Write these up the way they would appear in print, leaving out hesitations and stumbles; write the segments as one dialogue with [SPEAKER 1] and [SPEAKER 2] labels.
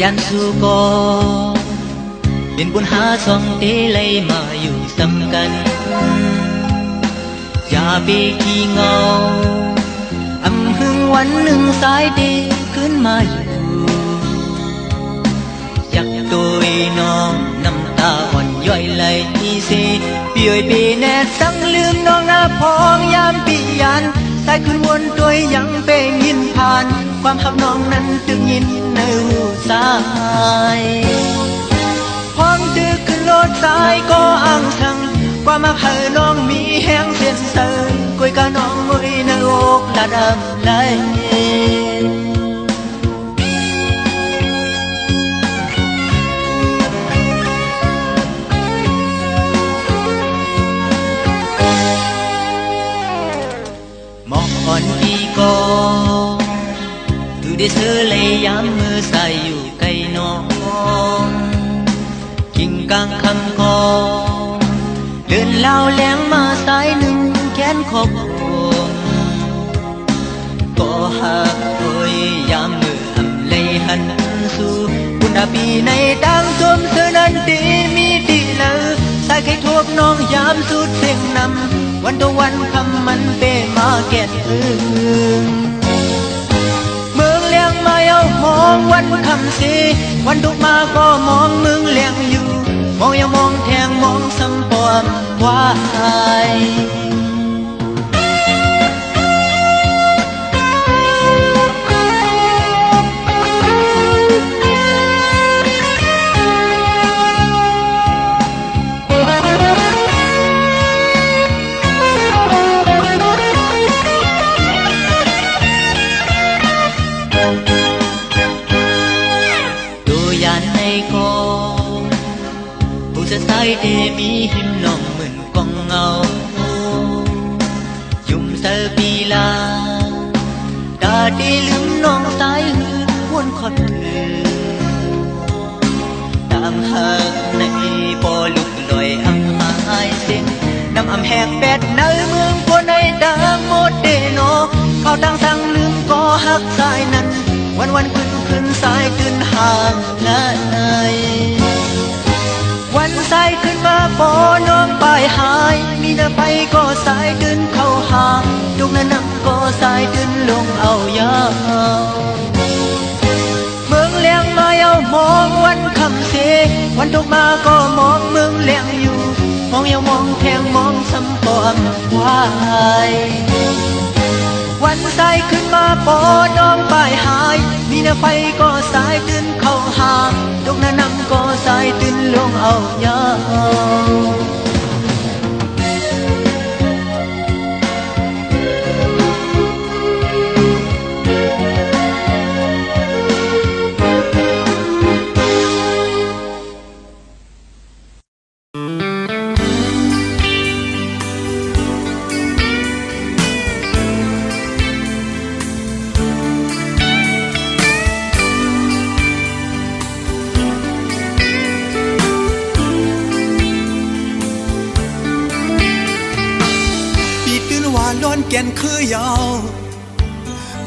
[SPEAKER 1] ยันสู้ก็เป็นบุญหาสองเตเลยมาอยู่สำกันอย่าไปขี้เงาอำหึงวันหนึ่งสายเดขึ้นมาอยู่อยากโดยน้องน้ำตาอ่อนย่อยไหลเสเปียยปีแนดสังลืมน้องหน้าพองยามปียันสายขึ้นวนตัวยังเป็นยินผ่านความหักน้องนั้นตึงยินในหูสายพร้อมตึกขึ้นรถสายก็อ้างทังความหักให้น้องมีแห้งเส้นเสิร์กวยกะน้องมือในอกละดำไหลมองอ่อนอีก็ดูได้เสือเลยย้ำมือใส่อยู่ใกล้น้องกิ่งกลางคำคอเดินเล่าแหลงมาสายหนึ่งแขนขอบก็หักโอยยามมืออำเลยหันสู่บุญดาปีในดังจมเธอนั้นดีมีดีเลยสายเคยทบน้องยามสุดเสียงนำวันต่อวันคำมันเปมาแก่นเมืองเลี้ยงมาเอามองวันคำสีวันดุมาก็มองเมืองเลี้ยงอยู่มองอย่ามองแทงมองซ้ำปอมวายสายเดมีหิมน้องเหมือนกองเงายุ่มเซอร์ปีลาตาดีลืมน้องสายหือวนขอดถือตามหักในปอลุกลอยอำหายเส้นน้ำอำแหกแปดในเมืองพวในดังโมดเดโนเขาตั้งสั่งลืมก็หักสายนั้นวันขึ้นสายตื่นห่างละไอวันสายขึ้นมาปอน้องไปหายมีหน้าไปก็สายดึนเข้าหาดุกนั้นก็สายดึนลงเอายาวเมืองเลี้ยงมาเอามองวันคำเสวันตกมาก็มองเมืองเลี้ยงอยู่มองมองแทงมองซ้ำปอมวายวันสายขึ้นมาปอน้องไปหายมีหน้าไปก็สายดึนเข้าหาดุกนั้นก็สายดึนลงเอายาว
[SPEAKER 2] ล้อนแก่นคือยาว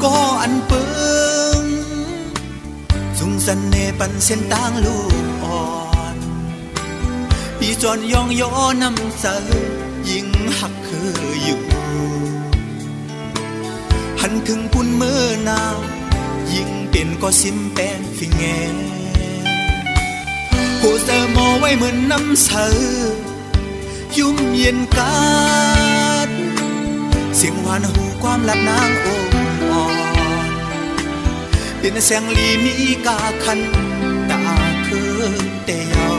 [SPEAKER 2] ก็อันเปิงสุงสันเนปันเส้นต่างลูกอ่อนปีจอนยองย้อนำเสอยิ่งหักคืออยู่หันถึงปุ่นมือหนาวยิ่งเป็นก็ซิมแปนฟิงแงหูเสอมอไว้เหมือนน้ำเสอยุ่มเย็นกันเสียงหวานหูความลับนางโอมอ่อนเป็นแสงลีมีกาคันตาคือเตยา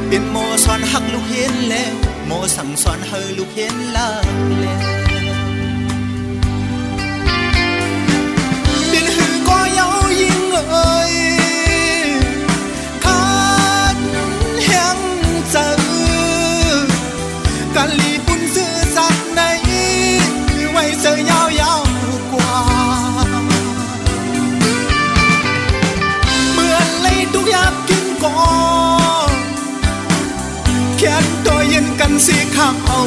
[SPEAKER 2] เป็นโมสอนหักลูกเห็นแล้วโมสั่งสอนให้ลูกเห็นลาแล้วเป็นหือก็เย้ายิ่งเอ่ยคันแห่งเจอกันลีปุ่นซื้อสักในไว้เจอยาวกว่าเมื่อเลยทุกอยากกินก่อนแค่ตัวเย็นกันสิข้ามเอา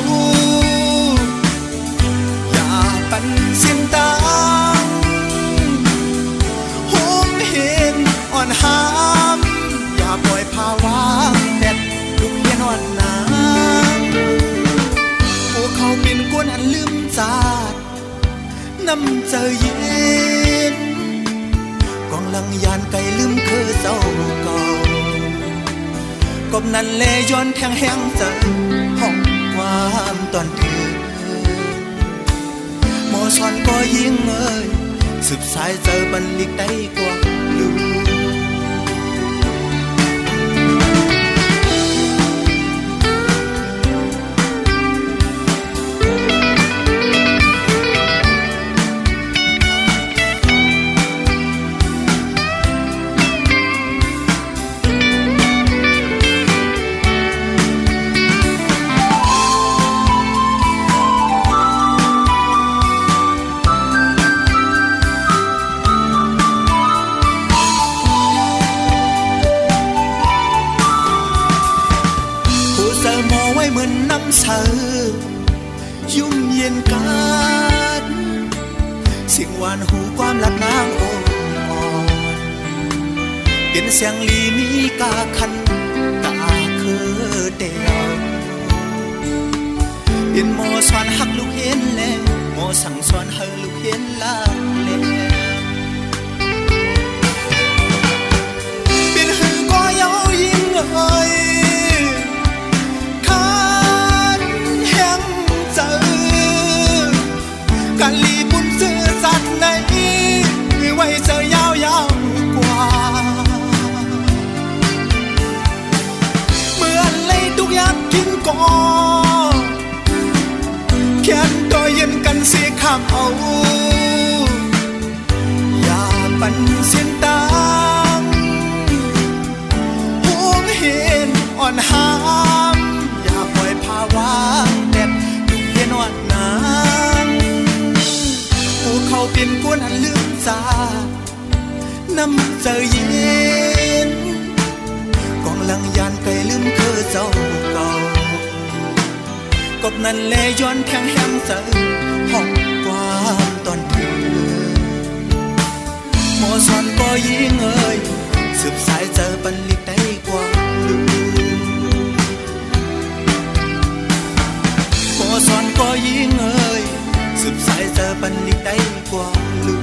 [SPEAKER 2] อย่าปันเสียนตาหงเห น้ำใจเย็นกองลังยานไกลลืมคือเจ้าเก่ากบนั้นแลย้อนแทงแห้งใจห้องความตอนเธอหมอสอนก็ยิ่งสืบสายเจอบันลิกได้กว่าลูเหมือนน้ำเสือยุ่มเย็นกันเสียงหวานหูความลักนางโอ้อ่อนเป็นเสียงลีมีกาคันกาคือเดียวเป็นหมอสอนหักลูกเห็นแล้วหมอสั่งสอนให้ลูกเห็นลาแล้วเป็นหือก็เย้ายิ่งเลยกันลีบุญซื่อสัตย์ในไว้เจอยาวกว่าเมื่อเลยทุกอย่างกินก่อแค่นตัวเย็นกันเสียข้ามเอาอย่าปันเส้นตางห่วงเห็นอ่อนหามอย่าปล่อยภาวะเด็ดทุกเย็นวันนั้นเขาเป็นคนอันลืมจาน้ำใจเย็นกองลังยานไกลลืมคือเจ้าเก่ากบนั้นแลย้อนแทงแห้งใจห้องความตอนเธอหมอสอนก็ยิ่งสืบสายเจอปันลิกได้กว่าลูหมอสอนก็ยิ่งสืบสายเจอปันลิกได้กว่าลูก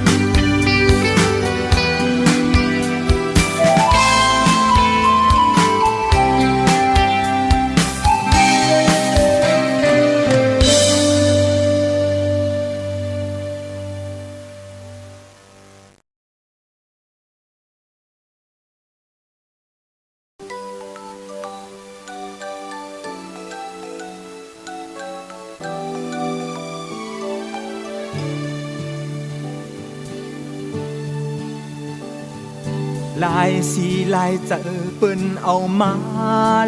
[SPEAKER 2] ลายสีลายเจอเปิ้นเอามา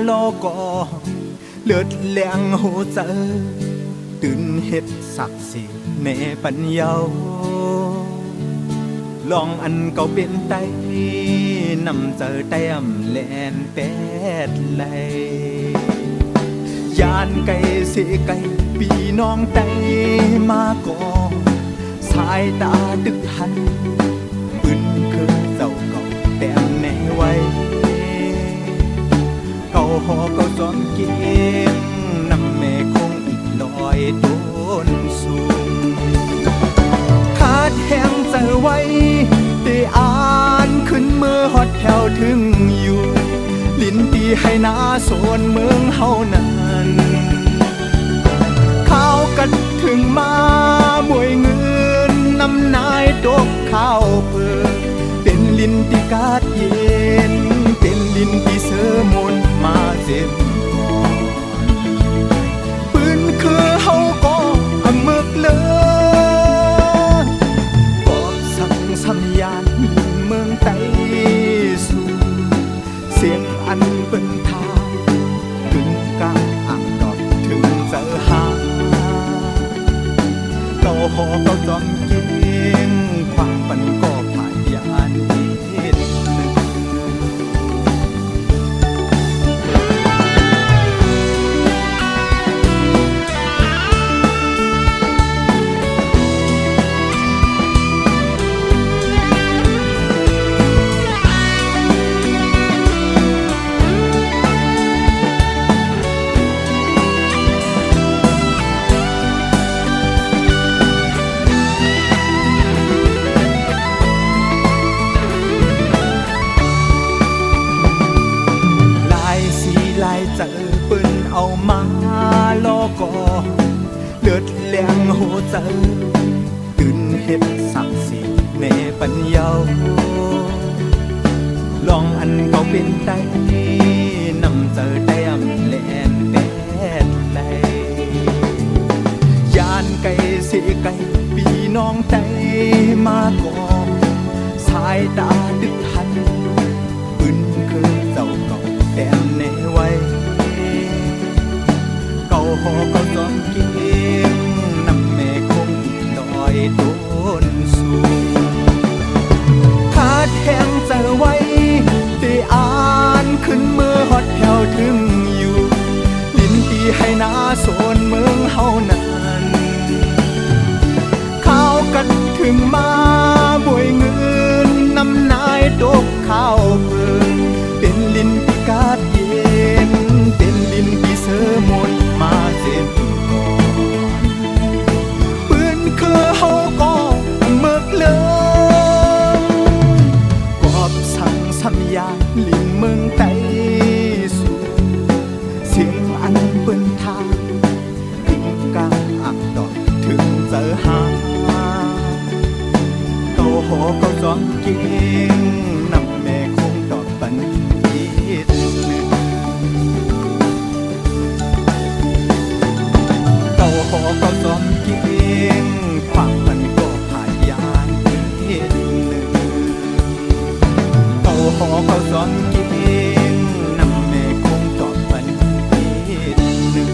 [SPEAKER 2] ลอกอเลือดแหลงโหเจอตื่นเฮ็ดสักสิแน่ปัญญาลองอันเก่าเป็นไตนำเจอแต้มแลนแปดไหลยานไก่เสไก่ปีน้องไตมาก่อสายตาดึกหันปืนคือเจ้าเก่าแต้มแน่ไว้เก่าหอเก่าจอมเกียงนำแม่คงอีกลอยต้นสูงขาดแห้งใจไว้แต่อ่านขึ้นเมื่อฮอดแถวถึงอยู่ลิ้นตีให้นาโซนเมืองเฮานั้นข้าวกันถึงมามวยเงินนำนายตกข้าวเพื่อเป็นลิ้นที่กาดเย็นเป็นลิ้นที่เสมนมาเจ็บก่อนปืนคือเฮาก็อำมึกเลยบอกสั่งสัญญาณเมืองไต้สู่เสียงอันเป็นทางถึงกลางอ่างดอกถึงเจอหาเก่าหอเก่าจอมเกียงความปันก็ผ่านยานเห็นหนึ่ง เลือดแรงโหใจตื่นเฮ็ดสักสิแม่ปัญญาลองอันเขาเป็นไตนำเจอแต้มแลนแปดไหลยานไก่เสียไก่ปีน้องใจมาก่อนสายตาดึกหันปืนคือเจ้าเก่าแต้มในไว้เก่าหอเก่าจอมเกียงนำแม่คงดอยต้นสูงขาดแห้งเจอไว้ที่อ่านขึ้นมือฮอดแถวถึงอยู่ลิ้นตีให้นาโซนเมืองเฮานั้นข้าวกันถึงมาบวยเงินนำนายตกข้าวเพิ่งเป็นลิ้นที่กาดเย็นเป็นลิ้นที่เสือหมดมาเจ็บก่อนปืนคือเฮาก็เมิกเลยกอบสั่งสัญญาลิ้นเมืองไต้สู่เสียงอันเปิ้นทางถึงกลางอักดอกถึงเจอหาเก่าหอเก่าจอมเกียงนำแม่คงตอบปันอีกหนึ่งเก่าหอเก่าจอมเกียงความมันก็ผ่านยานอีกหนึ่งเก่าหอเก่าจอมเกียงนำแม่คงตอบปันอีกหนึ่ง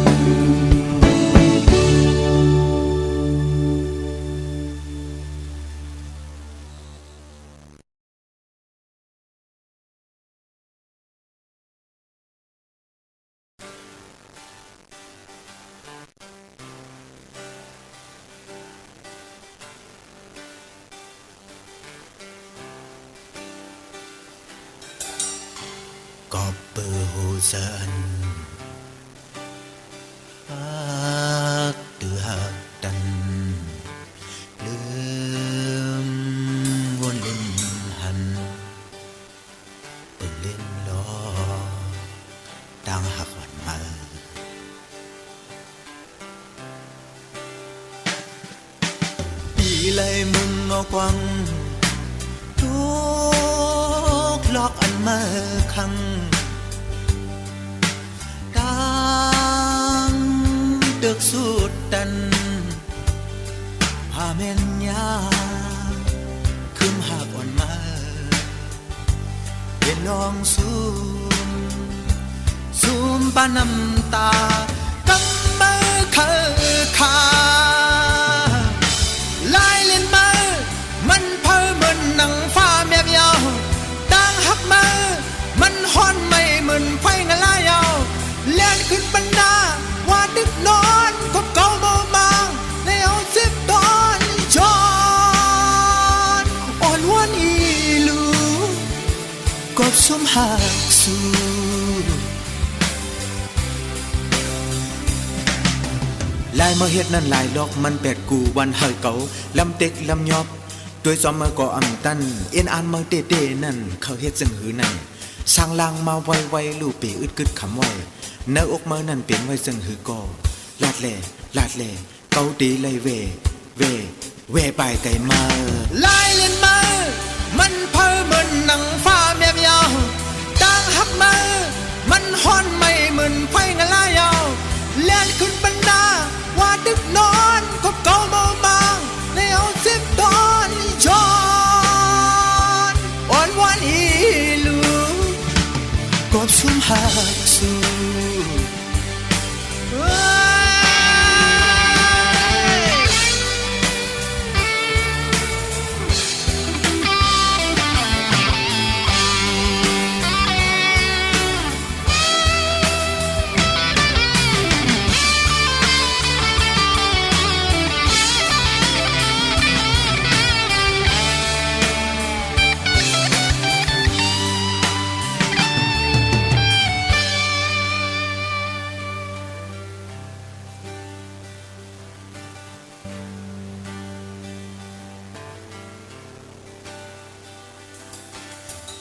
[SPEAKER 2] ก็เปิดหูสันฮักตือฮักดันลืมวนเล่นหันเปิดเล่นล้อดังหักหวันมาปีเลยมึงเอากวังทุกหลอกอันมาคังดังตึกสุดดันพาแม่นยาคืมหักอ่อนมาเย็นลองซูมปาน้ำตากำมือขาลายเล่นมือมันเพิ่มเหมือนหนังฟ้าแมบยาวดังหักมือมันฮ้อนไม่เหมือนไฟงะลายาวเล่นขึ้นบรรดาว่าดึกนอนคบเก่าเมามางในเอาสิบตอนจอนอ่อนวอนอีลูกบสมหักสู้ลายมาเฮ็ดนั่นลายลอกมันแปดกูวันเฮยเก่าลำเต็กลำยอบด้วยจอมมาก่ออำตันเอ็นอ่านมาเตๆนั่นเขาเฮ็ดจังหือนั่นสร้างลางมาไวๆลูกปีอึดกึดคำไว้เนื้ออกมานั่นเปลี่ยนไว้จังหือก่อลาดแล่เกาตีเลยเวไปไกลมาลายเล่นมามันเพิ่มเหมือนหนังฟ้าแมบยาวดังหักมามันฮ้อนไม่เหมือนไฟงะลายาวเล่นขึ้นบรรดาว่าดึกนอนคบเก่าเมามางในเอาสิบตอนจอนอ่อนวอนอีลูกบสุ่มหักสู้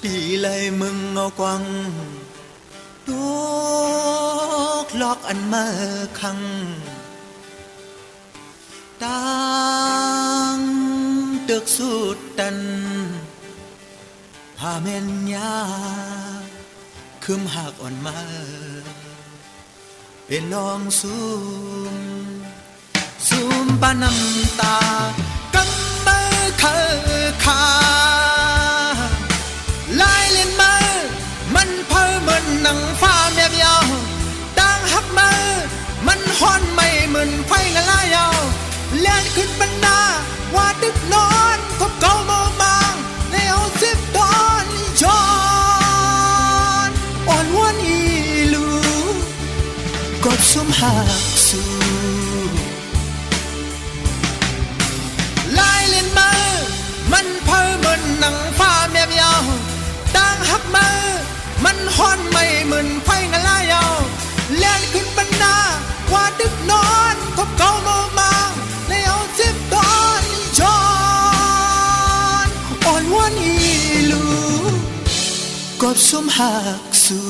[SPEAKER 2] ปีเลยมึงเอากวังลูกหลอกอันมาคัง ตั้งตึกสุดตันพาเมนยาคืมหักอ่อนมาเป็นลองซูมปาน้ำตากำมือเคอขาลายเล่นมือมันเพ้อเหมือนหนังฟ้าแมบยาวดังหักมือมันฮ้อนไม่เหมือนไฟกะลายาวเล่นขึ้นบรรดาว่าดึกนอนพบเก่ามาบางในเอาสิบตอนย้อนอ่อนวนอีลูกดซุ่มหักสู้ลายเล่นมือมันเพ้อเหมือนหนังฟ้าแมบยาวดังหักมือมันฮ้อนไม่เหมือนไฟกะลายาวเล่นขึ้นบรรดาว่าดึกนอนพบเก่ามาบางในเอาสิบตอนย้อนอ่อนวนอีลูกดซุ่มหักสู้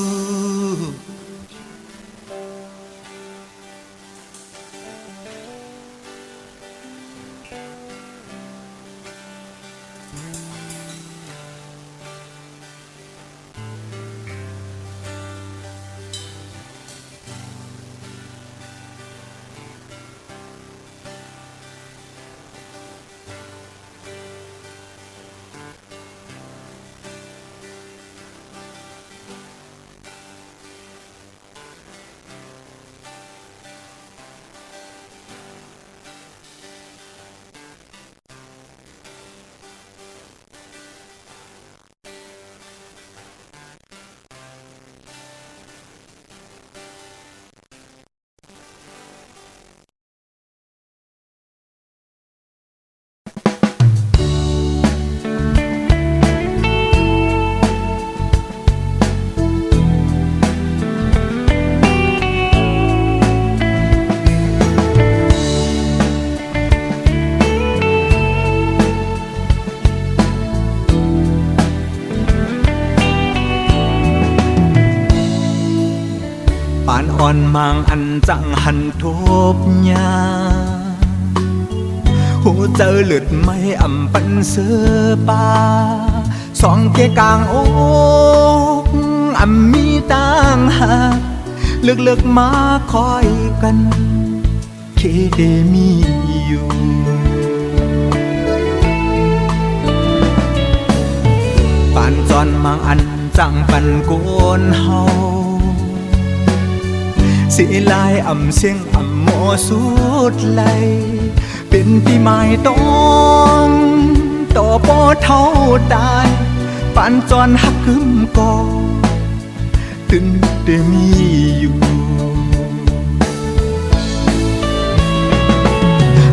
[SPEAKER 2] ปานอ่อนมางอันจังหันทบยาหูเจอหลุดไม่อำปันเสือป่าสองเกกลางอกอำมีต่างหากเลือกมาคอยกันเคเดมีอยู่ปานจอนมางอันจังปันโกนเฮาสิลายอำเสียงอำโมสุดไหลเป็นที่หมายต้องต่อปอเท่าตายปานจอนหักกึมกอตึงเดมีอยู่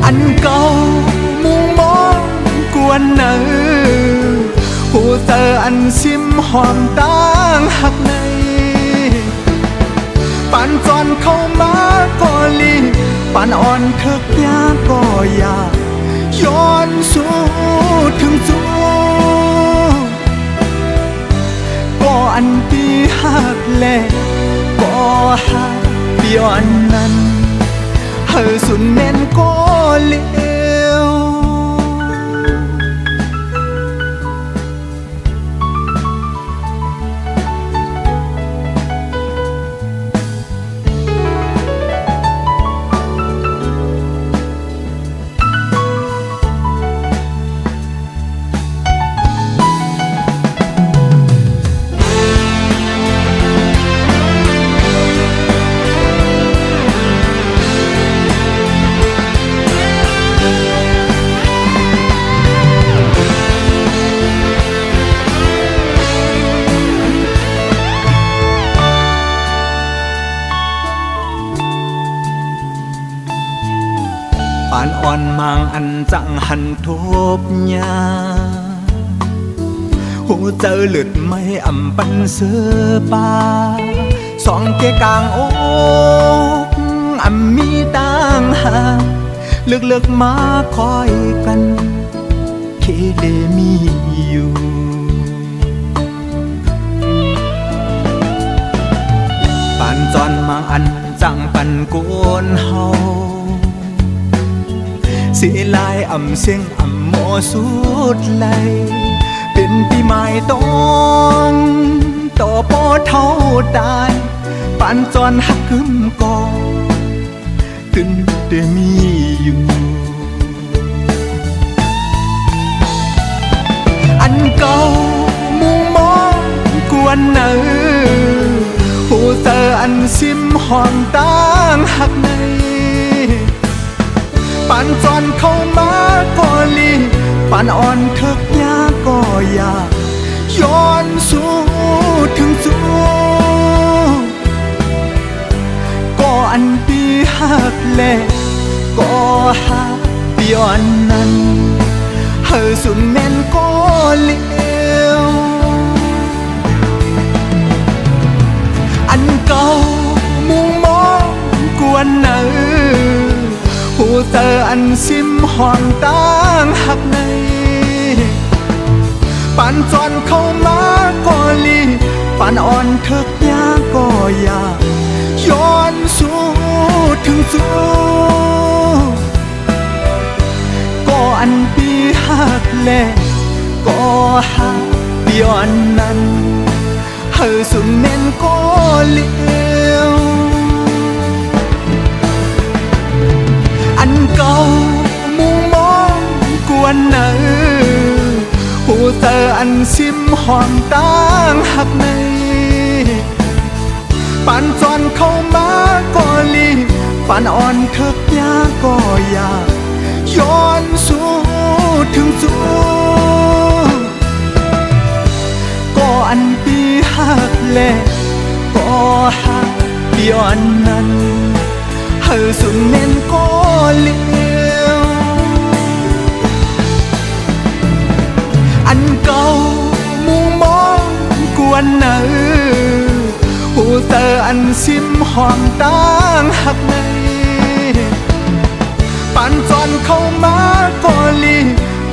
[SPEAKER 2] อันเก่ามุงมองกวนเนอหูเตออันซิมหอมต่างหักในปานจอนเข้ามาก็ลีปานอ่อนเถิกยาก็อยากย้อนสู้ถึงสู้ก็อันที่หักแลก็หักย้อนนั้นเฮอสุดแม่นก็เลวปานอ่อนมางอันจังหันทบยาหูเจอหลุดไม่อำปันเสือป่าสองเกกลางอกอำมีต่างหากเลือกมาคอยกันเคเดมีอยู่ปานจอนมางอันจังปันโกนเฮา สีลายอ่ำเสียงอ่ำโมสุดไหลเป็นปีใหม่ต้องต่อปอเท่าตายปานจอนหักกึมกอขึ้นเดมีอยู่อันเก่ามุงมองกวนเนอหูเธออันซิมห้องต่างหักในปานจอนเข้ามาก็ลีปานอ่อนเถิกยาก็อยากย้อนสู่ถึงสู่ก็อันปีหักแลก็หักย้อนนั้นเฮอสุดแม่นก็เลี้ยวอันเก่ามุงมองกวนเนอหูเธออันซิมห้องต่างหักในปานจอนเข้ามาก็ลีปานอ่อนเถิกยาก็อยากย้อนสู่ถึงสู่ก็อันปีหักแลก็หักย้อนนั้นเฮอสุดแม่นก็เลี้ยวอันเก่ามุงมองกวนเนอหูเธออันซิมห้องต่างหักในปานจอนเข้ามาก็ลีปานอ่อนเถิกยาก็อยากย้อนสู่ถึงสู่ก็อันปีหักแลก็หักย้อนนั้นเฮอสุดแม่นก็เลี้ยวอันเก่ามุงมองกวนเนอหูเธออันซิมห้องต่างหักในปานจอนเข้ามาก็ลี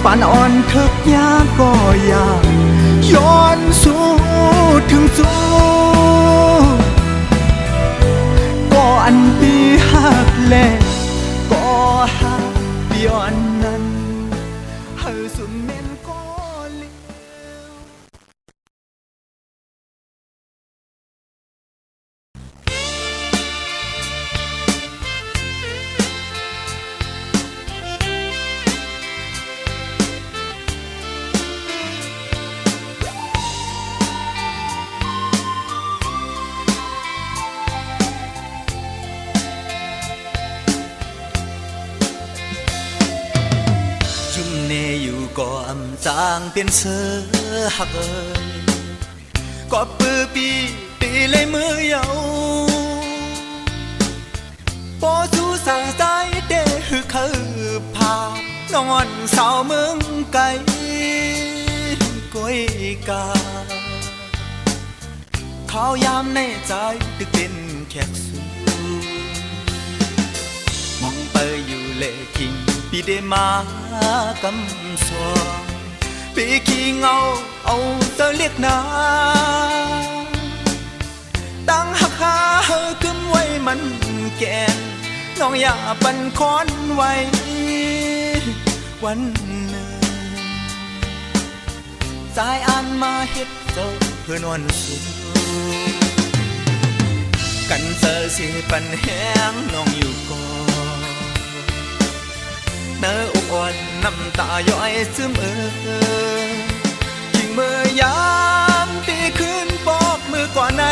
[SPEAKER 2] ปานอ่อนเถิกยาก็อยากย้อนสู่ถึงสู่ก็อันปีหักแลก็หักย้อนนั้นเฮอสุดแม่นก็เลี้ยว ก็อำจางเป็นเสือหักเอ่ยก็ปื้อปีเลยมือเยาปอสู้สาใจเดหือคือพานอนสาวเมืองไกลก้อยกาข้าวยามในใจตึกเป็นแขกสูมองไปอยู่เลคิงปีเดมากำสวงปีขี้เงาเอาเธอเรียกนาตั้งหักหาเฮอขึ้นไว้มันแกนน้องอย่าปันค้อนไว้วันหนึ่งสายอ่านมาเฮ็ดเจ้าเพื่อนวันสูกันเจอสิปันแห้งน้องอยู่ก่อนเนื้ออกอ่อนน้ำตาย้อยซึมยิ่งเมื่อยามตีขึ้นปอกมือก่อนไหน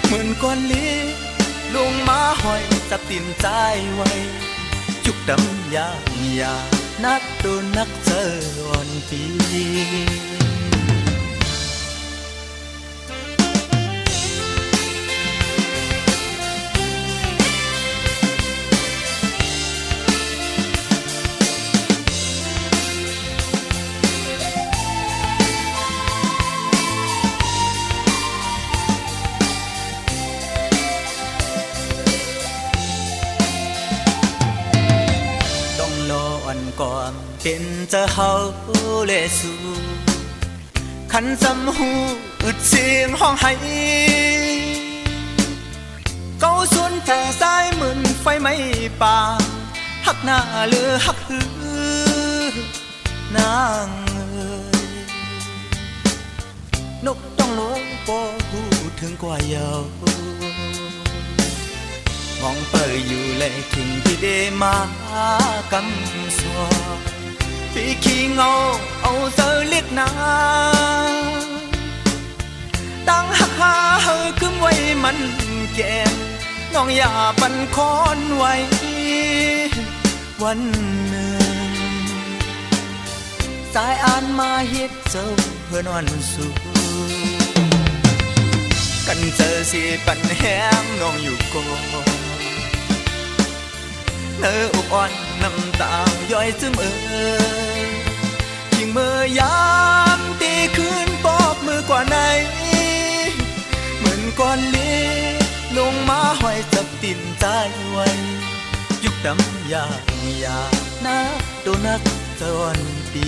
[SPEAKER 2] เหมือนก้อนลีลงมาห้อยจับตินใจไว้จุกดำยายานักตัวนักเจอวันปีก่อนเป็นเจ้าเฮาเลสูขันจำหูอึดเสียงห้องไห้เก้าส่วนแผ่สายเหมือนไฟไหม้ป่า หักหน้าหรือหักหือนางเอ๋ยนกต้องลงบ่หูถึงกว่าเยามองเปยอยู่เลยทิ้งที่เดมากำสัวพี่ขี้เงาเอาเสือเล็กนาตั้งหักหาเฮอคึมไว้มันแก่น้องอย่าปันคอนไว้วันหนึ่งสายอ่านมาเฮ็ดเจ้าเพื่อนวันสูกันเจอสิปันแห้งน้องอยู่ก่อนเนื้ออุบอ่อนน้ำตาย่อยซึมยิ่งเมื่อยามตีคืนปอบมือกว่าไหนเหมือนก้อนเล็กลงมาห้อยจับติ่นใจไว้ยุกดำยากนักตัวนักจนปี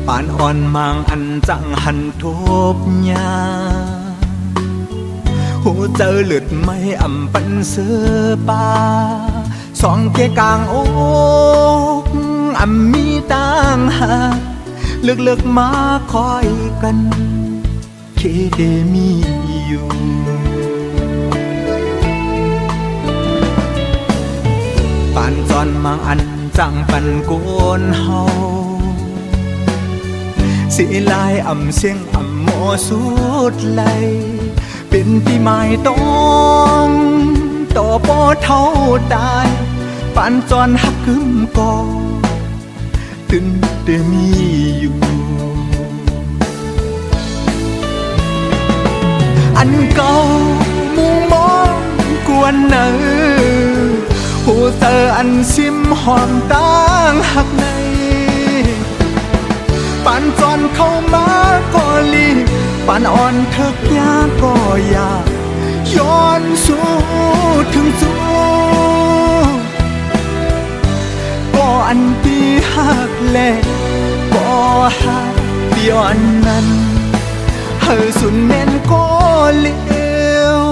[SPEAKER 2] ปานอ่อนมางอันจังหันทุบยาหูเจอหลุดไม่อ่ำปันเสือป่าสองเกกลางอกอ่ำมีต่างหากเลือกมาคอยกันเคเดมีอยู่ปานจอนมางอันจังปันโกนเฮาสีลายอ่ำเสียงอ่ำโมสุดไหลเป็นปีใหม่ต้องต่อปอเท่าตายปานจอนหักกึมกอตึนเดมีอยู่อันเก่ามุงมองกวนเนอหูเตออันซิมหอมต่างหักในปานจอนเข้ามาก็ลีปานอ่อนเถิกยาก็อยากย้อนสู้ถึงสู้ก็อันที่หักแลก็หักเดียวอันนั้นเฮอสุดแม่นก็เลว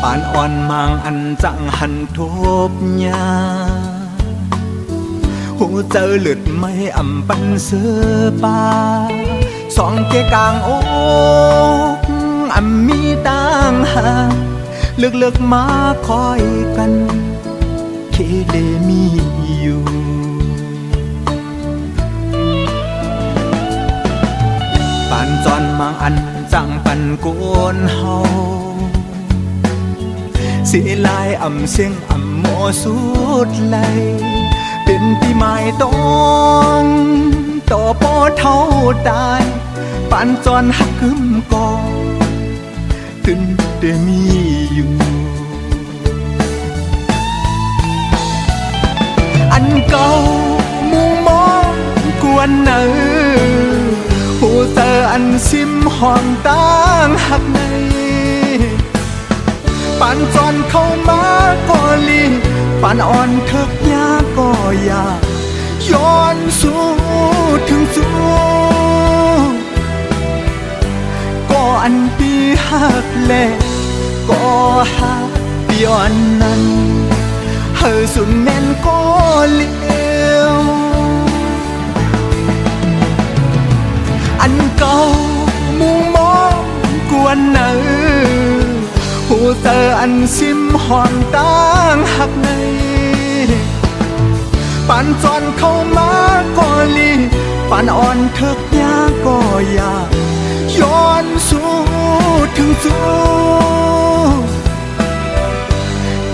[SPEAKER 2] ปานอ่อนมางอันจังหันทุบยาหูเจอหลุดไม่อ่ำปันเสือป่าสองเกกลางอกอ่ำมีต่างหากเลือกมาคอยกันเคเดมีอยู่ปานจอนมางอันจังปันโกนเฮาสีลายอ่ำเสียงอ่ำโมสุดไหลเป็นปีใหม่ต้องต่อปอเท่าตายปานจอนหักกึมกอตึนเดมีอยู่อันเก่ามุงมองกวนเนอหูเตออันซิมหอมต่างหักในปาน เข้ามาก็ลีปานอ่อนเถิกยาก็อยากย้อนสู่ถึงสู่ก็อันปีหักแลก็หักย้อนนั้นเฮอสุดแม่นก็เลี้ยวอันเก่ามุงมองกวนเนอหูเตออันซิมหอนต่างหักในปานจอนเข้ามาก็ลีปานอ่อนเถิกยาก็อยากย้อนสู่ถึงสู่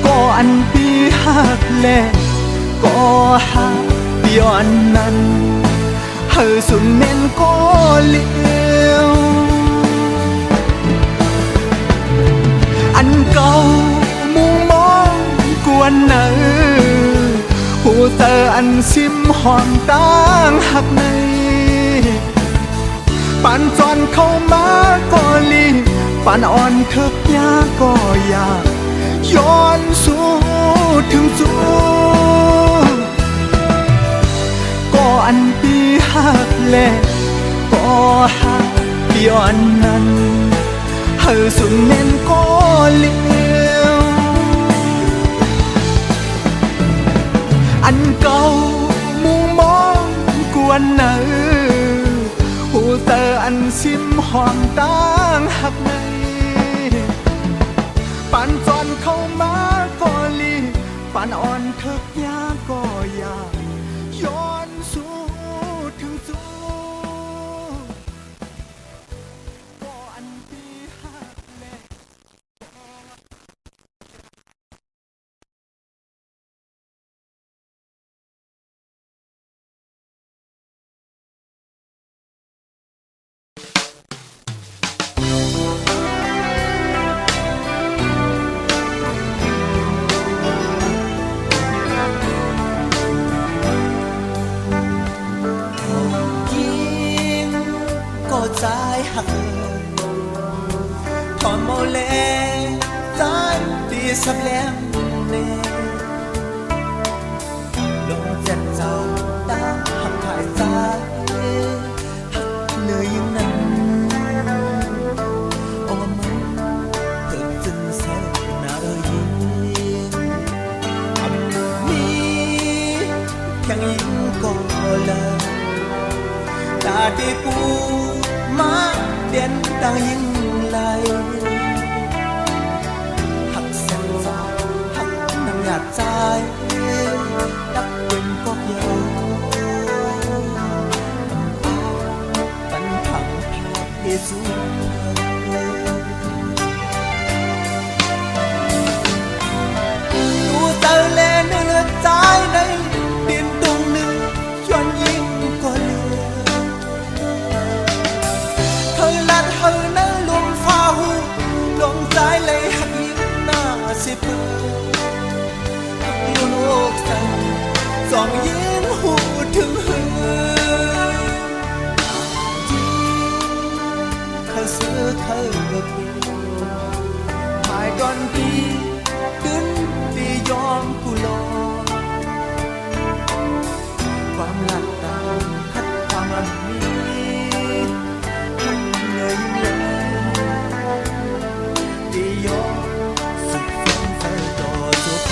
[SPEAKER 2] ก็อันปีหักแลก็หักย้อนนั้นเฮอสุดแม่นก็เลี้ยวอันเก่ามุงมองกวนเนอหูเตออันซิมหอมต่างหักในปานจอนเข้ามาก็ลีปานอ่อนเถิกยาก็อยากย้อนสู่ถึงสู่ก็อันปีหักแลก็หักย้อนนั้นเฮอสุดแม่นก็เลี้ยวอันเก่ามุงมองกวนเนอหูเตออันซิมหอมต่างหักในปานจอนเข้ามาก็ลีปานอ่อนเถิกยาก็อยากย้อนสู่ถึงสู่ก็อันปีหักแล trái hạt thon màu lệ trái tia sắp lem nè lòng dần dầu ta hạt thải ra nơi những năm ôm thường dừng sẽ nào yên mi chẳng yên còn lời ta đi bu má đen đang yên lại hạt sen ra hạt nằm nhạt trái đắp quên có nhau tận thẳng Giêsu đua tơ lên nước trái đây điên tung nước cho nhiên có lửa thời lát hơi nỡ luôn pha hu lòng trái lấy hạt yên na xếp luôn ốc xanh dòng yên hu thương hương khơi xưa khơi ngược mai con đi đứng vì yom cu loความหลักตาคัดความอันนี้คัดเหนื่อยยิ่งเลยดียอมสุดฝันใจต่อจบ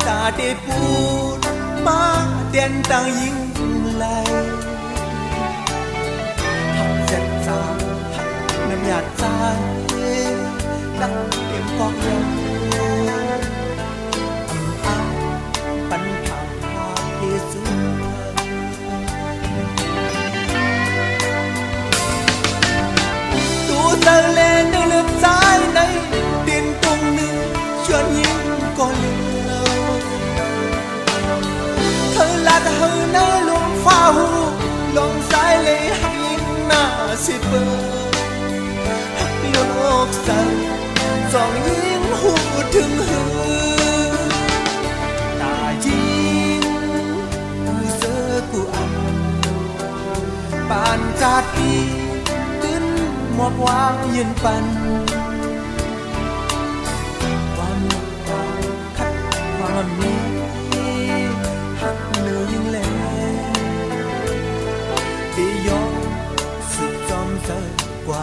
[SPEAKER 2] ta để buồn má đen đang yên lại hạt dệt ra hạt nằm nhạt trái đắp điểm con nhau ấm áp bắn thẳng hạt Giêsu tu giờ lên nơi nước trái đây tiền tung nước cho những con สิเปิดโลกสั่นสองยิ้มหูถึงหือตาจิงกูเสือกูอันปานจาดีตื้นหมวกวางยืนปันความคัดความมีหักเหนือยิ่งแลที่ยอมสุดจอมเสือกว่า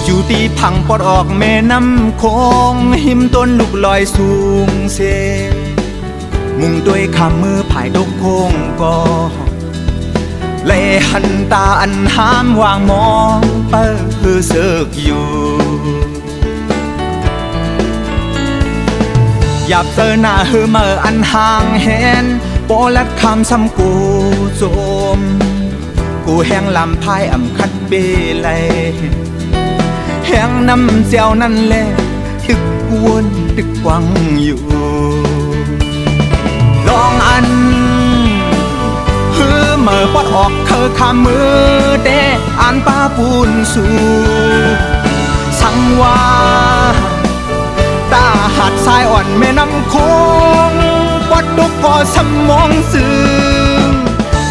[SPEAKER 2] อยู่ที่พังปอดออกแม่น้ำโคงหิมต้นลูกลอยสูงเสมุ่งด้วยคำมือผายตกโค้งก็เลยหันตาอันห้ามวางมองเปิ้ลเสือกอยู่หยับเจอหน้าเฮอเมื่ออันห่างเห็นโปลัดคำซ้ำกูโจมกูแห้งลำพายอ่ำคัดเบลัยแห้งน้ำเจียวนั่นแหละตึกวนตึกกวังอยู่ลองอันฮือเมื่อปอดออกเคอคำมือเดอ่านป้าปูนสู่สังว่าตาหัดทรายอ่อนแม่น้ำโคงปอดดุกก็สมองซึ้ง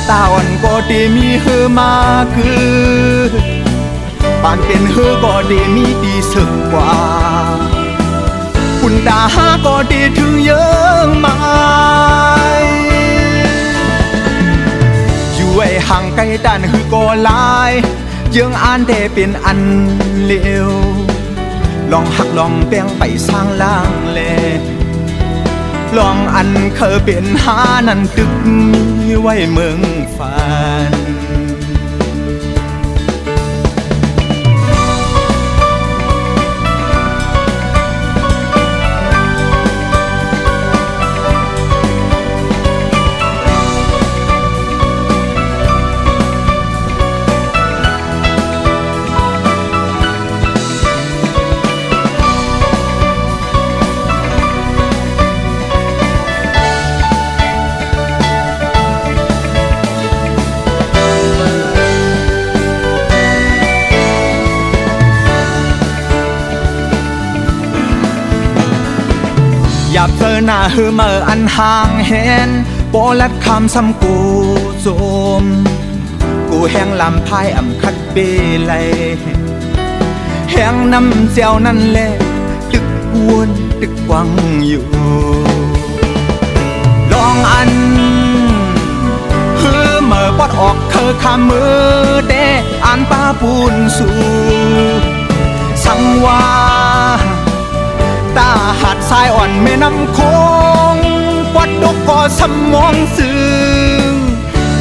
[SPEAKER 2] ตาอ่อนก็ดีมีฮือมาคือปานเป็นเฮอก็ดีมีดีสึกกว่าคุณตาหาก็ดีถึงเยอะมายอยู่ไอ้ห่างไกลด้านคือก็ลายยังอ่านแต่เป็นอันเลวลองหักลองแป้งไปสร้างล่างแลลองอันเคยเป็นหานั่นตึกมีไว้เมืองฝันหยับเจอหน้าเฮอเมื่ออันห่างเห็นโปลัดคำซ้ำกูโจมกูแห้งลำพายอ่ำคัดเบลัยแห้งน้ำเจียวนั่นแหละตึกวนตึกกวังอยู่ลองอันเฮอเมื่อปอดออกเคอคำมือเดอ่านป้าปูนสู่สังว่าตาหัดทรายอ่อนแม่น้ำโคงปอดดกก็สมองซึ้ง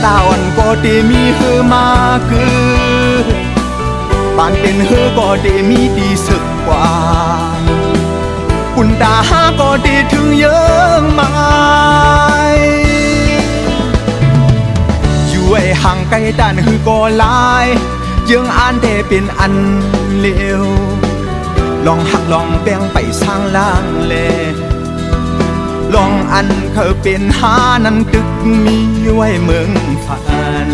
[SPEAKER 2] ตาอ่อนก็ดีมีเฮอมาคือปานเป็นเฮอก็ดีมีดีสึกกว่าคุณตาหาก็ดีถึงเยอะมายอยู่ไอ้ห่างไกลด้านคือก็ลายยังอ่านแต่เป็นอันเลวลองหักลองแป้งไปสร้างล่างแลลองอันเคยเป็นหานั้นตึกมีไว้เมืองฝัน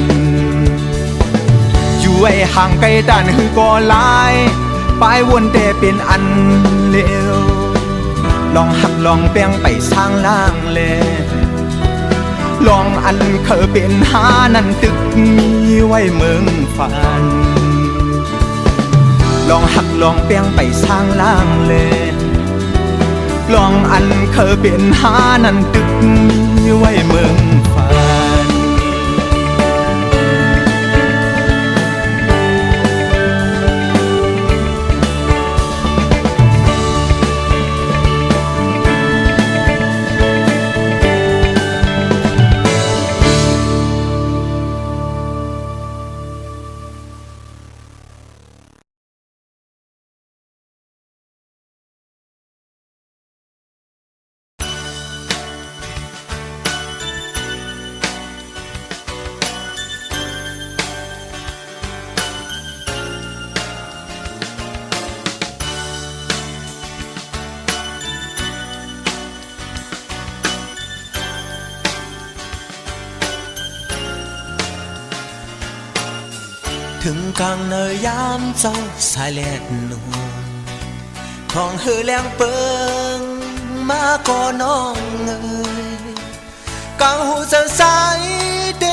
[SPEAKER 2] อยู่ไอ้ห่างไกลด้านคือก็ลายปลายวนแต่เป็นอันเลวลองหักลองแป้งไปสร้างล่างแลลองอันเคยเป็นหานั้นตึกมีไว้เมืองฝันลองหักลองเปียงไปสร้างล่างเลยลองอันเคยเป็นหานั่นตึกมีไว้เมืองฝัน ถึงกลางเนยยามเจ้าสายแลดหนุ่มของเฮอแรงเปิงมาก่อน้องเอ่ยกลางหูเจ้าสายเด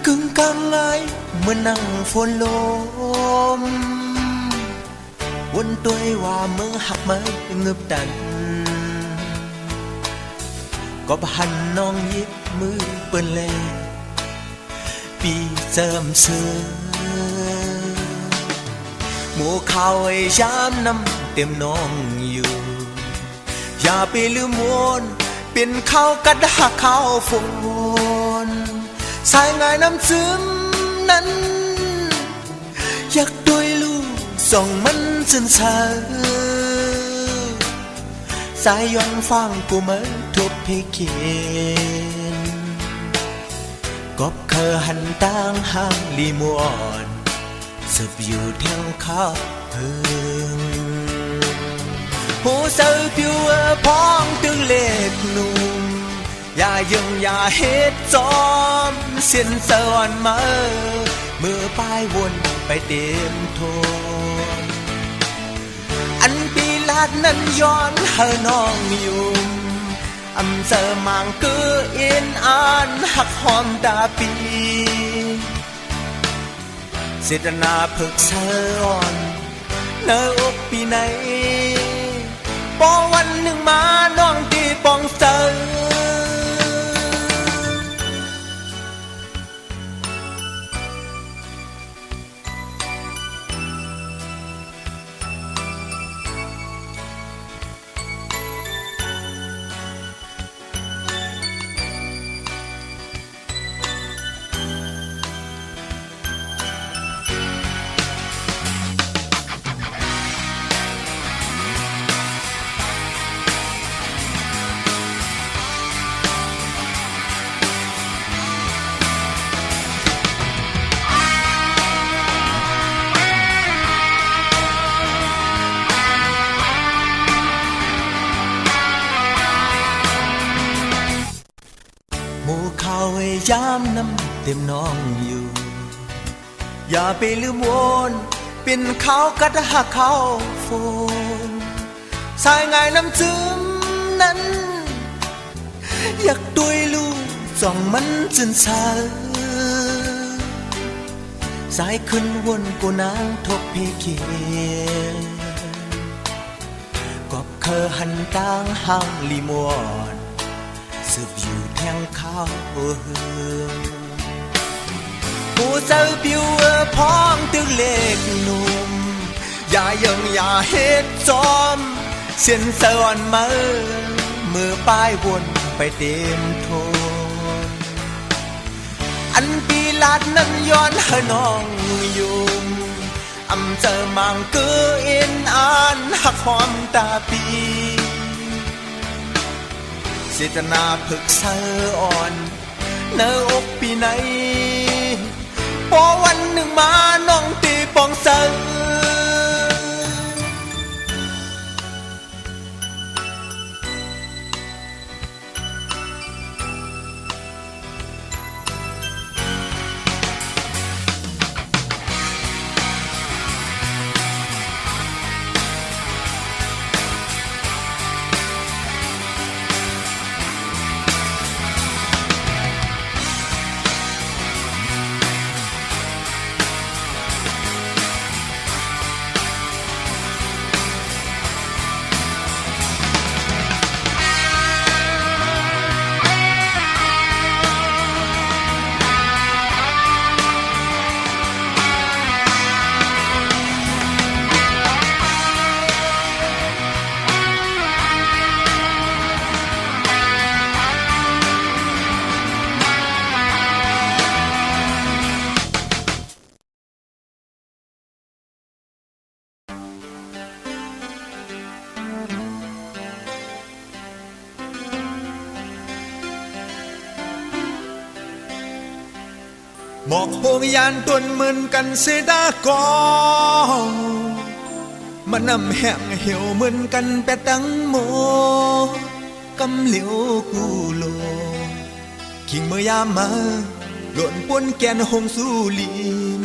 [SPEAKER 2] กึ่งกลางไงเมื่อนั่งฝนลมวนตัวว่ามึงหักไม่เงึบดันก็พันน้องยิบมือเปิ้นแลปีเจิมเสือหมู่เขาไอ้ยามน้ำเต็มน้องอยู่อย่าไปลืมวนเป็นข้าวกัดหักข้าวฝนสายงายน้ำซึมนั้นอยากด้วยลูกส่องมันจนเช้าสายย้อนฟังกูเหมือนทุบพิเขียนกบเคอหันต่างห้างลีมวนสืบอยู่แถวข้าวเพิงหูเสือผิวพ้องตึงเล็กหนุ่มอย่ายังอย่าเฮ็ดจอมเส้นสวรรค์มามือป้ายวนไปเต็มโทนอันปีลาดนั้นย้อนเฮอน้องอยู่อำเจอมังกืออินอ่านหักหอมตาปีเสดนาพึกเสืออ่อนเนื้ออกปีไหนพอวันหนึ่งมาน้องตีปองเสือหมู่เขาไอ้ยามน้ำเต็มน้องอยู่อย่าไปลืมวนเป็นข้าวกัดหักข้าวฝนสายงายน้ำซึมนั้นอยากด้วยลูกจ้องมันจนเช้าสายขึ้นวนกูนางทบเพเขียกอบเคอหันต่างห้างลีมวนสืบอยู่แทงข้าวเฮืองหูเจ้าผิวพ้องตึงเล็กหนุ่มอย่ายังอย่าเฮ็ดจอมเส้นสวรรค์มามือป้ายวนไปเต็มโทนอันปีลาดนั้นย้อนเฮอน้องอยู่อำเจอมังกืออินอ่านหักหอมตาปีเจตนาพึกเสืออ่อนเนื้ออกปีไหนพอวันหนึ่งมาน้องตีปองเสือ หมอกโหงยานต้นมึนกันเสดากอมันนำแห้งเหี่ยวมึนกันแปดตังโมกำเหลียวกูโลคิงเมื่อยามมา หล่นปนแกนหงสุลิน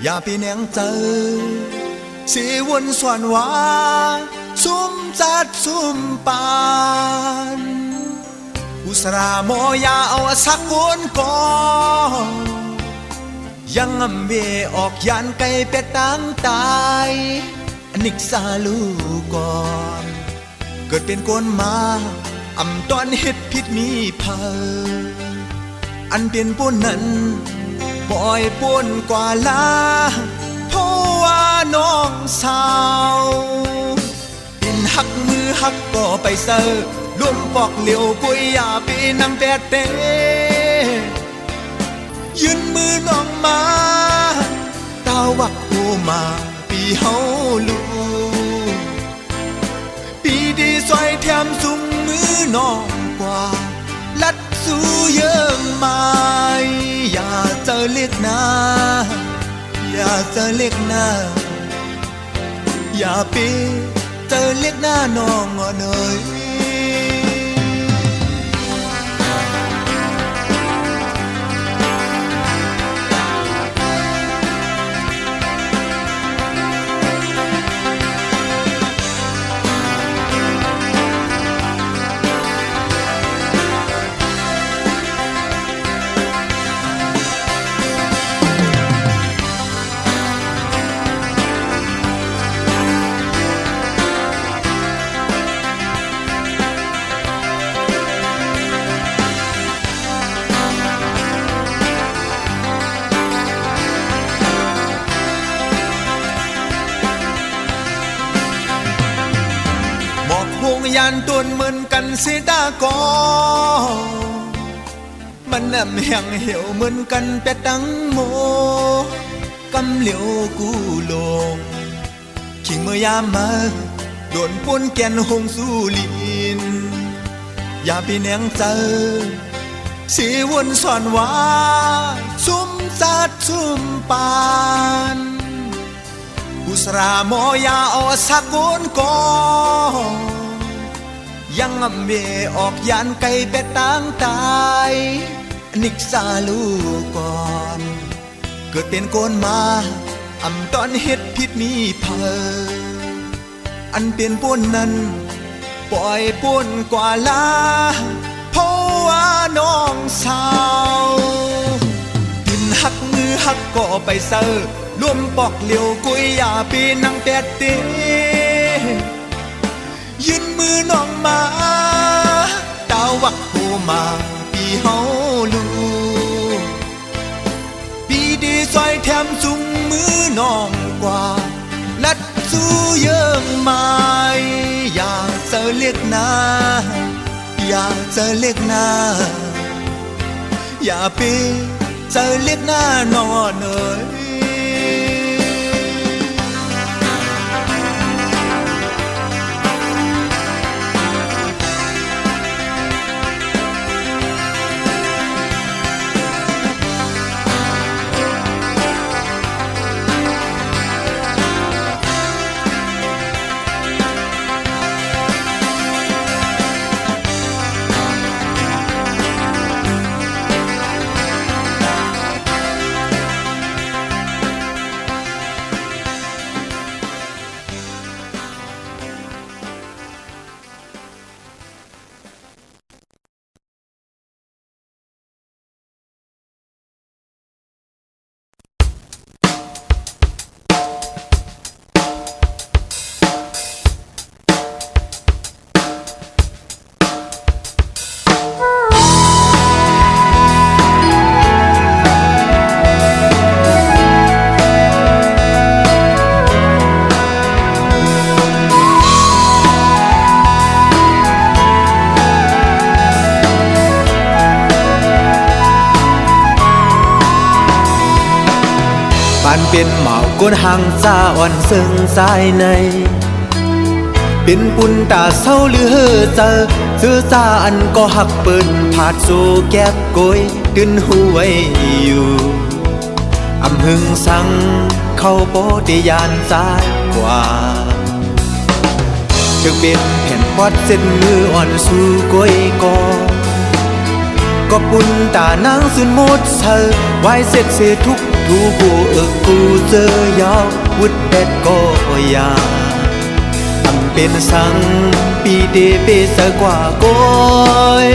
[SPEAKER 2] อย่าไปแหนงเจอสีวนสวนวาซุ่มจัดซุ่มปานอุสราโมยาเอาสักคนก่อนยังอำเวออกยานไกลเป็ดตั้งตายอนิกสาลูก่อนเกิดเป็นคนมาอำตอนเฮ็ดผิดมีเพออันเป็นปุ้นนั้นปล่อยปุ้นกว่าลาเพราะว่าน้องสาวเป็นหักมือหักก็ไปเซอรวมปอกเหลียวกุยยาปีนำแปดเตยืนมือน้องมาตาวักหูมาปีเฮาลูปีดีซอยแถมสุงมือน้องกว่าลัดสู้เยิ่งมาอย่าเจอเล็กนาอย่าเจอเล็กนาอย่าปีเจอเล็กหน้าน้องอ่อนเอ๋ยยานตุนมึนกันสิตากอมันนำแห่งเหี่ยวมึนกันแต่ตั้งโมกำเหลียวกูลงขิงเมื่อยามมาโดนปนแกนหงสุลินอย่าไปแหนงเจอสีวนสอนว่าซุ่มจัดซุ่มปานอุสราโมยาอสักคนก่อนยังอำเวออกยานไกลเป็ดตั้งตายนิกสาลูก่อนเกิดเป็นโกนมาอำตอนเฮ็ดผิดมีเพออันเป็นป่นนั้นปล่อยป่นกว่าลาเพราะว่าน้องสาวกินหักมือหักก็ไปเซอรวมปอกเหลียวกุยยาปีนังแปดเตยืนมือน้องมาตาวักโหมาปีเฮาลูปีดีซอยแถมจุงมือน้องกว่าลัดสู้เยิ่งมาอย่าเจอเล็กนาอย่าเจอเล็กนาอย่าไปเจอเล็กหน้านอนเอ๋ยปานเป็นเหมาก้นหางซาอ่อนซึ่งสายในเป็นปุ่นตาเศร้าหรือเฮอเจอซื้อซาอันก็หักเปิ้นผาดโซแก็บโกยดึนหูไว้อยู่อำหึงสังเข้าโปติยานซ้ายกว่าจึงเป็นแผ่นพอดเส้นมืออ่อนสู่ก้อยกอ ก็ปุ่นตานางสุนหมดเธอไว้เสร็จเสียทุกทูกูกูเจอยาววุดแดดก็ยาทำเป็นสังปีเดเปสกว่าก้อย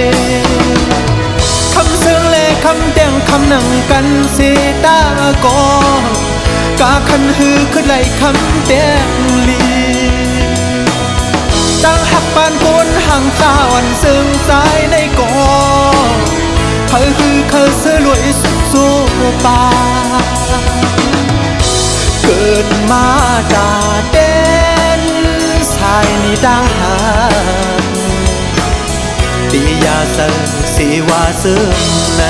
[SPEAKER 2] คำเสืองและคำแต่งคำหนังกันเสตากอกาคันฮือขึ้นไหลคำแต่งลีตั้งหักปานโกนห่างตาวันซึ่งสายในก่อเคยคือเคยเสือรวยสุดโซปาเกิดมาตาเต้นสายนี่ดังหาตียาเสือสีว่าเสื่อมใน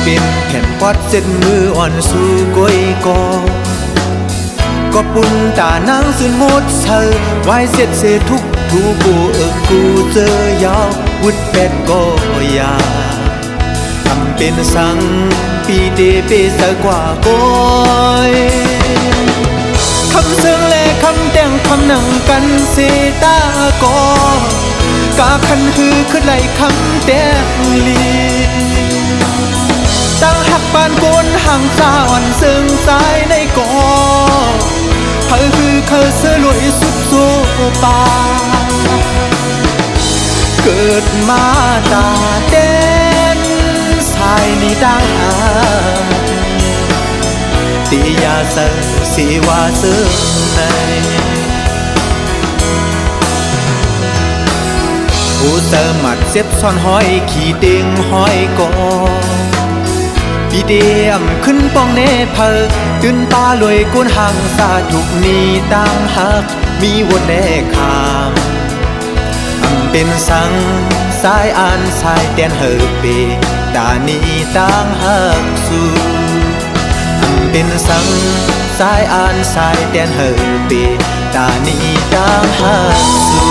[SPEAKER 2] เป็นแผ่นปอดเส้นมืออ่อนสู่ก้อยก็ปุ่นตานางสุนหมดเธอไว้เสร็จเสียทุกทูกูกูเจอยาววุดแปดก็ยาทำเป็นสังปีเดเปสกว่าก้อยคำเสืองและคำแต่งคำหนังกันเสตากอกาคันฮือขึ้นไหลคำแต่งลีตั้งหักปานโกนห่างสาวันซึ่งสายในก่อเคยคือเคยเสือรวยสุดโซปาเกิดมาตาเต้นสายนี่ดังหาตียาเสือสีว่าเสื่อมในผู้เสือหมัดเสียบซ่อนห้อยขี่เด้งห้อยก่อปีเดียมขึ้นป้องเนเพอตื่นตาลอยกุนห่างสาทุกนี้ต่างหักมีวนแลคามเป็นสังสายอ่านสายเตียนเฮเปตานีต่างหักสู่เป็นสังสายอ่านสายเตียนเฮเปตานีต่างหักสู่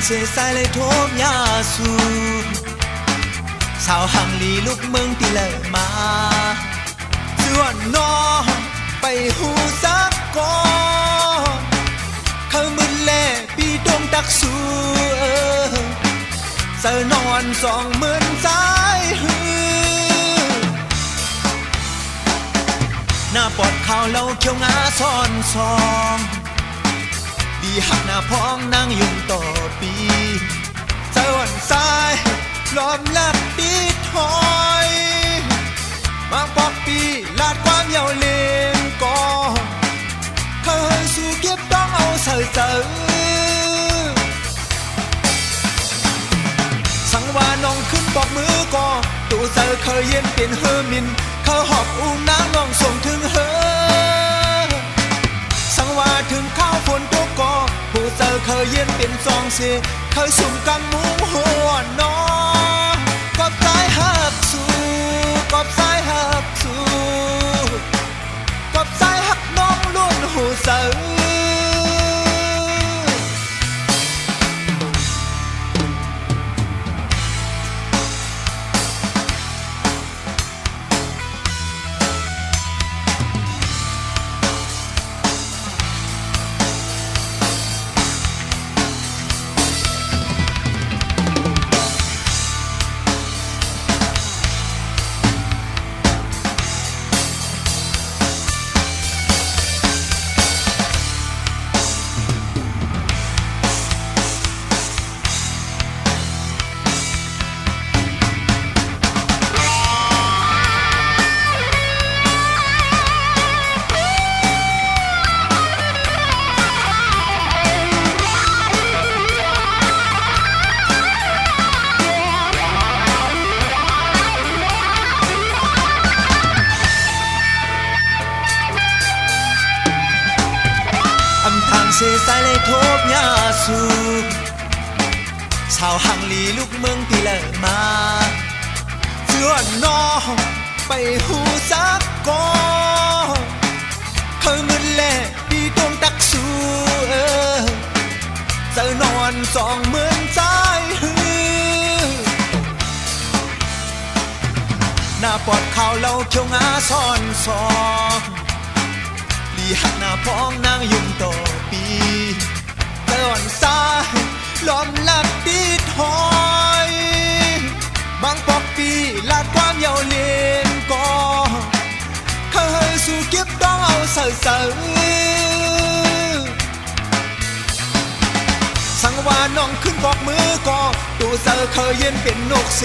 [SPEAKER 2] เสียสายเลยโทบยาสูสาวหังลีลูกเมืองที่เลยมาส่วนน้องไปหูซักก่อนเขามึนแลปีดงตักสูเสนอน20,000สายหือหน้าปอดข่าวเล่าเขียวงาซ่อนซองดีหักหน้าพ้องนั่งยุ่งต่อปีเจ้าวันซ้ายล้อมลับปีถอยมาปอกปีลาดความยาวเลงก่อเคยสู่เก็บต้องเอาเสือสังวาน้องขึ้นบอกมือก่อตู้เสือเคยเย็นเป็นเฮอร์มินเขาหอบอุ้งน้ำน้องส่งถึงเฮอสังวาถึงข้าวฝนตกก่อผู้เสือเคยเย็นเป็นซองเสเคยสุ่มกำมุ้งหัวน้องกอบสายหักสู่กอบสายหักสู่กอบสายหักน้องลู เสือเสียสายเลยทบยาสูชาวหังลีลูกเมืองที่เลิศมาเสื้อนอไปหูสักกอเคยมึนแลปีตรงตักสูเจอนอนสองเหมือนใจหน้าปอดข่าวเราเขียวงาซ่อนซองลีหักหน้าพ้องนางยุ่งต่อปีเตือนสายล้อมลับตีถอยบางปอกปีลาดความเยาวเลียนก่อเคยสู่เก็บต้องเอาเสือสังวานน้องขึ้นบอกมือก่อตูเสือเคยเย็นเป็นนกเส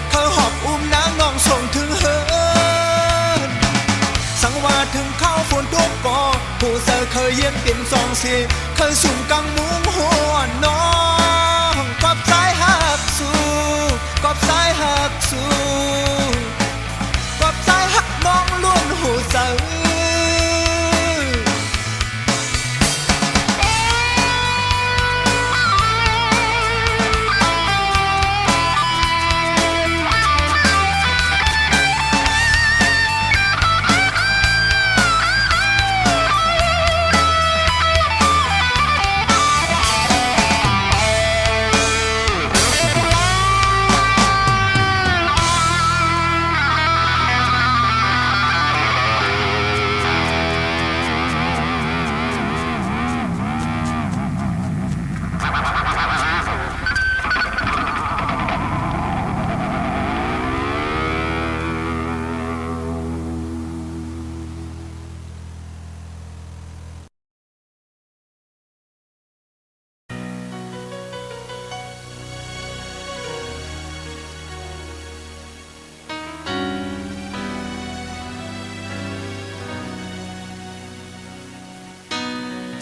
[SPEAKER 2] เคยหอบอุ้มนางน้องส่งถึงเฮินสังวาถึงเข้าฝนตกก่อผู้เสือเคยเย็นเป็นสองเสเคยสุ่มกังมุ้งหัวน้องกอบสายหักสู้กอบสายหักสู้กอบสายหักน้องล้วนหูเสือ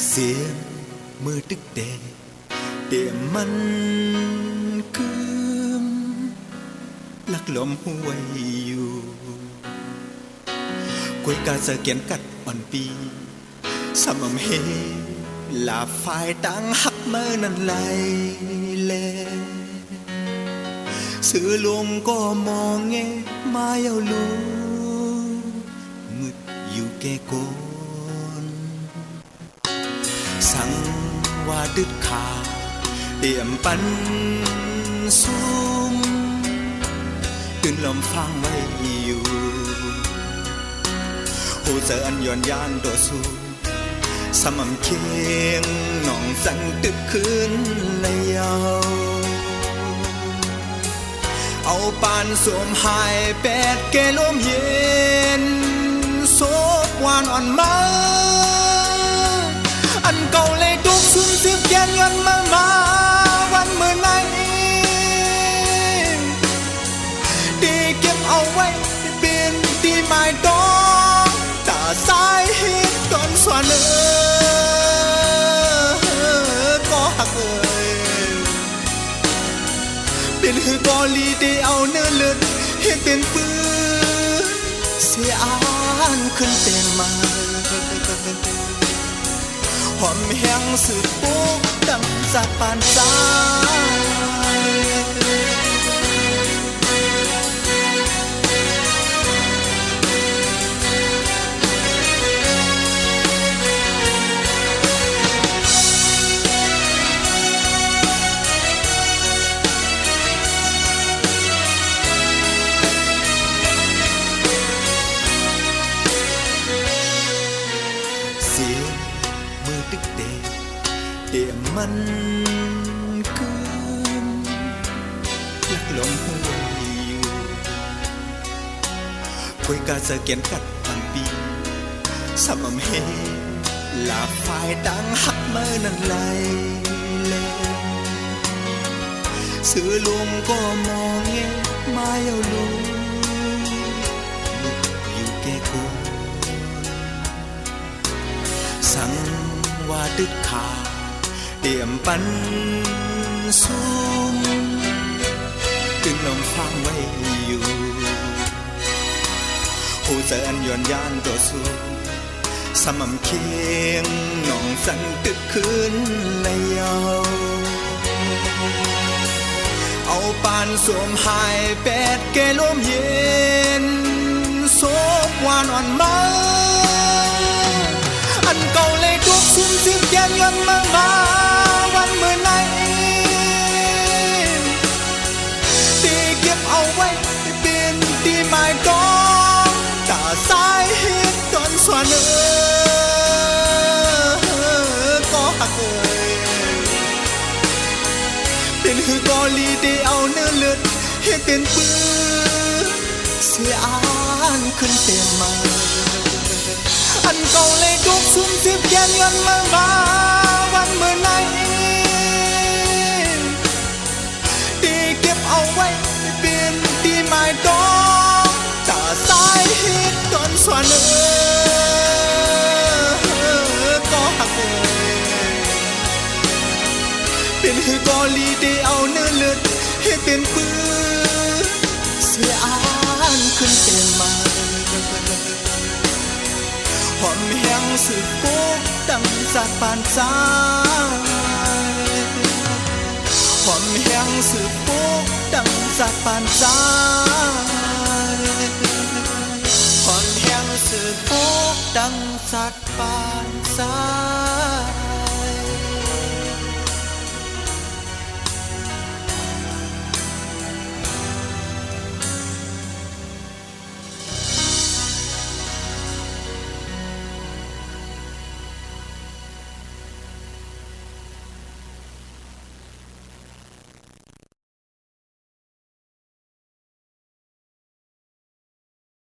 [SPEAKER 2] เสียงมือตึกแดงเตี่ยมมันคืมลักลมห้วยอยู่กวยกาเสเกียนกัดอ่อนปีสมมเฮลาฝ่ายตั้งหักเมื่อนั้นไหลแลสื่อลงก็มองแงมาเยาลูมืดอยู่แก่โกสังว่าดึกขาเตี่ยมปันซุ่มตื่นลมฟังไว้อยู่หูเจออันย้อนยานตัวสู้สม่ำเคียงน้องสั่งตึกคืนในเยาเอาปานสวมหายแปดแก่ลมเย็นโซกวานอ่อนมาอันเก่าเลยทุกสุ่มสิบแกนยันมาวันเมื่อไหนดีเก็บเอาไว้เป็นที่หมายต้องตาสายหินตอนสวนก็หักเป็นหือกอลีได้เอาเนื้อเลือดให้เป็นปืนเสียอ่านขึ้นเต็มมาหอมแห้งสืบปุ๊กดังจากปานซ้าย เดี๋ยวมันคืนลักลมหัวอยู่คุยกาเสเกียนกัดพันปีสมำเฮลาฝ่ายต่างหักเมื่อนั้นไหลเลสื่อลมก็มองเงมาเยาลูอยู่แก่กูสั่งว่าตึกขาเตรียมปันสูงจึงลมฟังไว้อยู่หูเจออันย้อนยานตัวสูงสม่ำเคียงน้องสั่นตึกคืนเลยเยาเอาปานสวมหายแปดแก่ลมเย็นโศกวานอ่อนมาอันเก่าเลยทุกสุ่มสิบแก่นยันมาวันเมื่อไหนตีเก็บเอาไว้เป็นตีหมายกองตาสายเฮ็ดตอนสวนก็หักเป็นคือกอลีได้เอาเนื้อเลือดให้เป็นปืนเสียอ่านขึ้นเต็มมาอันเก่าเลยทุกสุ่มสิบแก่นยันมาวันเมื่อไหนตีเก็บเอาไว้เป็นตีหมายกองตาสายเฮ็ดตอนสวนก็หักเป็นคือกอลีได้เอาเนื้อเลือดให้เป็นปืนเสียอ่านขึ้นเต็มมาหอมแห้งสืบปุ๊กดังจากปานซ้ายหอมแห้งสืบปุ๊กดังจากปานซ้ายหอมแห้งสืบปุ๊กดังจากปานซ้าย